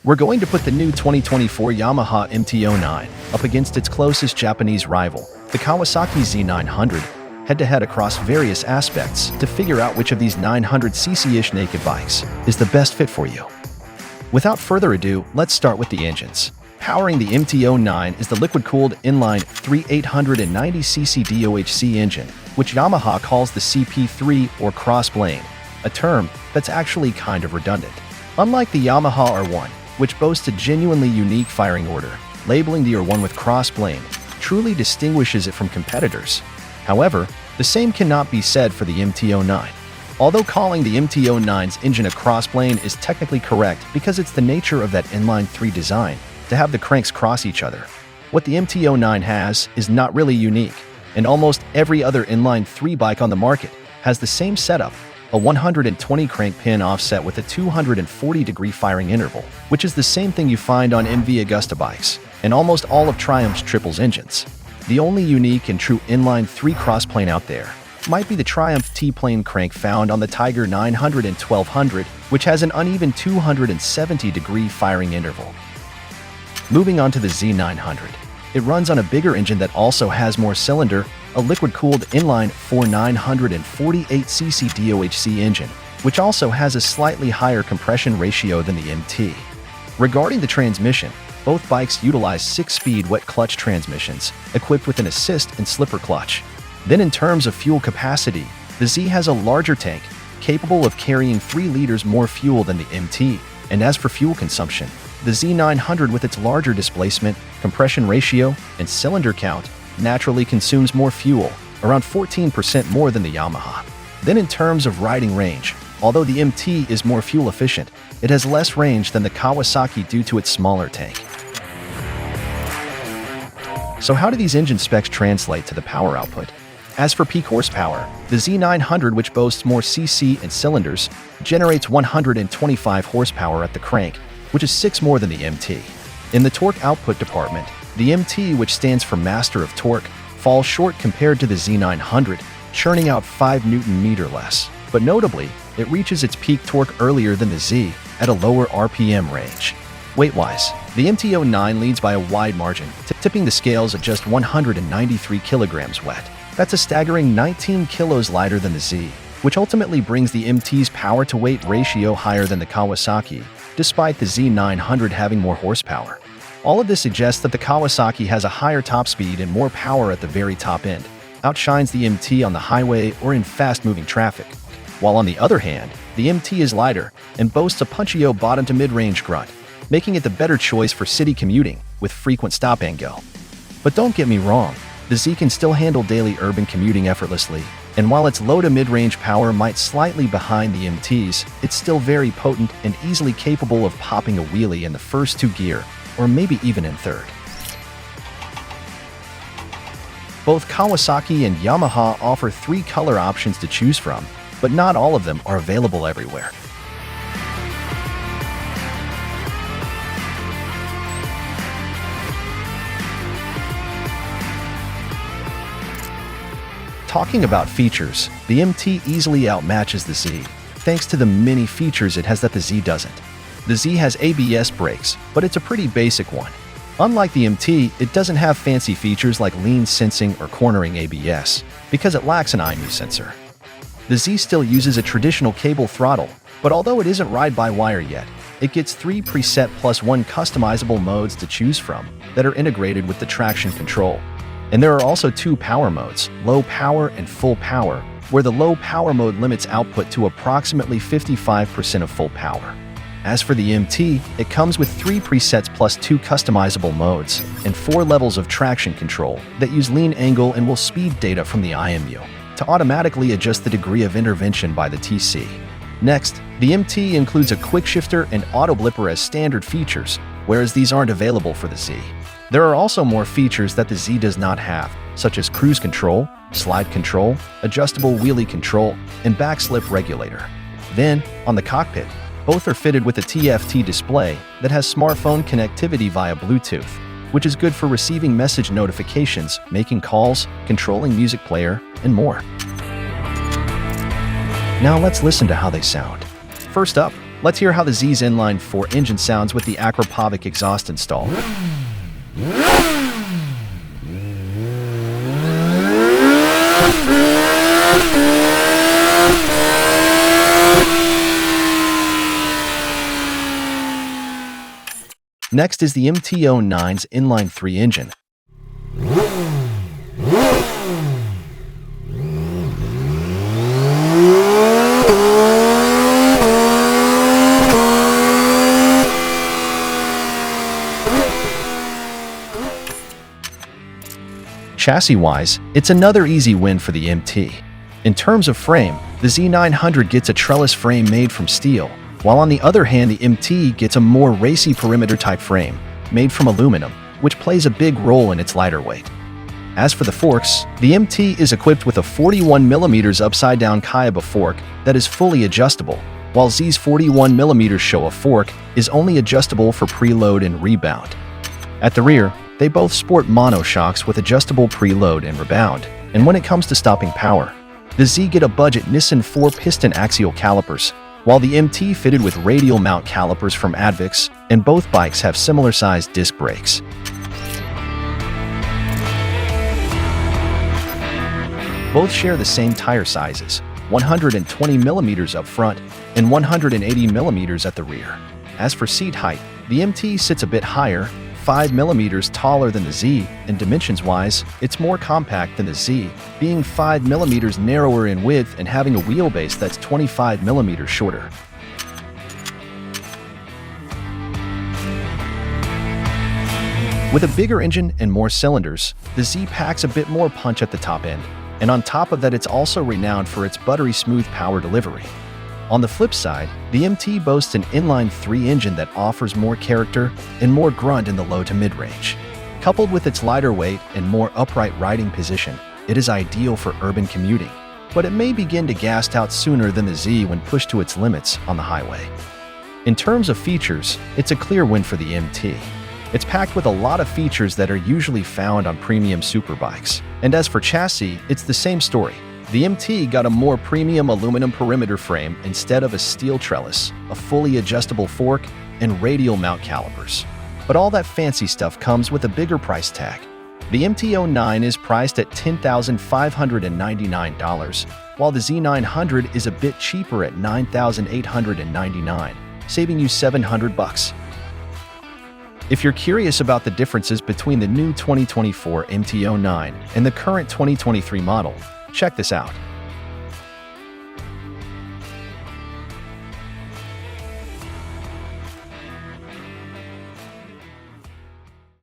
We're going to put the new 2024 Yamaha MT-09 up against its closest Japanese rival, the Kawasaki Z900, head-to-head across various aspects to figure out which of these 900cc-ish naked bikes is the best fit for you. Without further ado, let's start with the engines. Powering the MT-09 is the liquid-cooled inline 3 890cc DOHC engine, which Yamaha calls the CP3 or cross-blade, a term that's actually kind of redundant. Unlike the Yamaha R1, which boasts a genuinely unique firing order, labeling the R1 with cross-blade truly distinguishes it from competitors. However, the same cannot be said for the MT-09. Although calling the MT-09's engine a cross-blade is technically correct because it's the nature of that inline 3 design to have the cranks cross each other, what the MT-09 has is not really unique, and almost every other inline 3 bike on the market has the same setup, a 120 crank pin offset with a 240-degree firing interval, which is the same thing you find on MV Agusta bikes and almost all of Triumph's triples engines. The only unique and true inline 3 crossplane out there might be the Triumph T-plane crank found on the Tiger 900 and 1200, which has an uneven 270-degree firing interval. Moving on to the Z900. It runs on a bigger engine that also has more cylinder, a liquid-cooled inline 4 948cc DOHC engine, which also has a slightly higher compression ratio than the MT. Regarding the transmission, both bikes utilize 6-speed wet clutch transmissions, equipped with an assist and slipper clutch. Then in terms of fuel capacity, the Z has a larger tank, capable of carrying 3 liters more fuel than the MT, and as for fuel consumption, the Z900 with its larger displacement, compression ratio, and cylinder count naturally consumes more fuel, around 14% more than the Yamaha. Then in terms of riding range, although the MT is more fuel efficient, it has less range than the Kawasaki due to its smaller tank. So how do these engine specs translate to the power output? As for peak horsepower, the Z900, which boasts more cc and cylinders, generates 125 horsepower at the crank, which is 6 more than the MT. In the torque output department, the MT, which stands for Master of Torque, falls short compared to the Z900, churning out 5 Nm less. But notably, it reaches its peak torque earlier than the Z at a lower RPM range. Weight-wise, the MT-09 leads by a wide margin, tipping the scales at just 193 kilograms wet. That's a staggering 19 kilos lighter than the Z, which ultimately brings the MT's power-to-weight ratio higher than the Kawasaki, despite the Z900 having more horsepower. All of this suggests that the Kawasaki has a higher top speed and more power at the very top end, outshines the MT on the highway or in fast-moving traffic. While on the other hand, the MT is lighter and boasts a punchier bottom to mid-range grunt, making it the better choice for city commuting with frequent stop-and-go. But don't get me wrong, the Z can still handle daily urban commuting effortlessly, and while its low to mid-range power might slightly behind the MT's, it's still very potent and easily capable of popping a wheelie in the first 2 gear, or maybe even in third. Both Kawasaki and Yamaha offer 3 color options to choose from, but not all of them are available everywhere. Talking about features, the MT easily outmatches the Z, thanks to the many features it has that the Z doesn't. The Z has ABS brakes, but it's a pretty basic one. Unlike the MT, it doesn't have fancy features like lean sensing or cornering ABS, because it lacks an IMU sensor. The Z still uses a traditional cable throttle, but although it isn't ride-by-wire yet, it gets 3 preset plus 1 customizable modes to choose from that are integrated with the traction control. And there are also 2 power modes, low power and full power, where the low power mode limits output to approximately 55% of full power. As for the MT, it comes with 3 presets plus 2 customizable modes and 4 levels of traction control that use lean angle and will speed data from the IMU to automatically adjust the degree of intervention by the TC. Next, the MT includes a quick shifter and auto blipper as standard features, whereas these aren't available for the Z. There are also more features that the Z does not have, such as cruise control, slide control, adjustable wheelie control, and back slip regulator. Then, on the cockpit, both are fitted with a TFT display that has smartphone connectivity via Bluetooth, which is good for receiving message notifications, making calls, controlling music player, and more. Now let's listen to how they sound. First up, Let's hear how the Z's inline-4 engine sounds with the Akrapovic exhaust installed. Next is the MT-09's inline-3 engine. Chassis-wise, it's another easy win for the MT. In terms of frame, the Z900 gets a trellis frame made from steel, while on the other hand the MT gets a more racy perimeter-type frame, made from aluminum, which plays a big role in its lighter weight. As for the forks, the MT is equipped with a 41mm upside-down Kayaba fork that is fully adjustable, while Z's 41mm Showa fork is only adjustable for preload and rebound. At the rear, they both sport monoshocks with adjustable preload and rebound, and when it comes to stopping power, the Z get a budget Nissan 4-piston axial calipers, while the MT fitted with radial mount calipers from Advix, and both bikes have similar-sized disc brakes. Both share the same tire sizes, 120mm up front and 180mm at the rear. As for seat height, the MT sits a bit higher, 5mm taller than the Z, and dimensions-wise, it's more compact than the Z, being 5mm narrower in width and having a wheelbase that's 25mm shorter. With a bigger engine and more cylinders, the Z packs a bit more punch at the top end, and on top of that it's also renowned for its buttery smooth power delivery. On the flip side, the MT boasts an inline-3 engine that offers more character and more grunt in the low to mid-range. Coupled with its lighter weight and more upright riding position, it is ideal for urban commuting, but it may begin to gas out sooner than the Z when pushed to its limits on the highway. In terms of features, it's a clear win for the MT. It's packed with a lot of features that are usually found on premium superbikes. And as for chassis, it's the same story. The MT got a more premium aluminum perimeter frame instead of a steel trellis, a fully adjustable fork, and radial mount calipers. But all that fancy stuff comes with a bigger price tag. The MT-09 is priced at $10,599, while the Z900 is a bit cheaper at $9,899, saving you $700. If you're curious about the differences between the new 2024 MT-09 and the current 2023 model, check this out.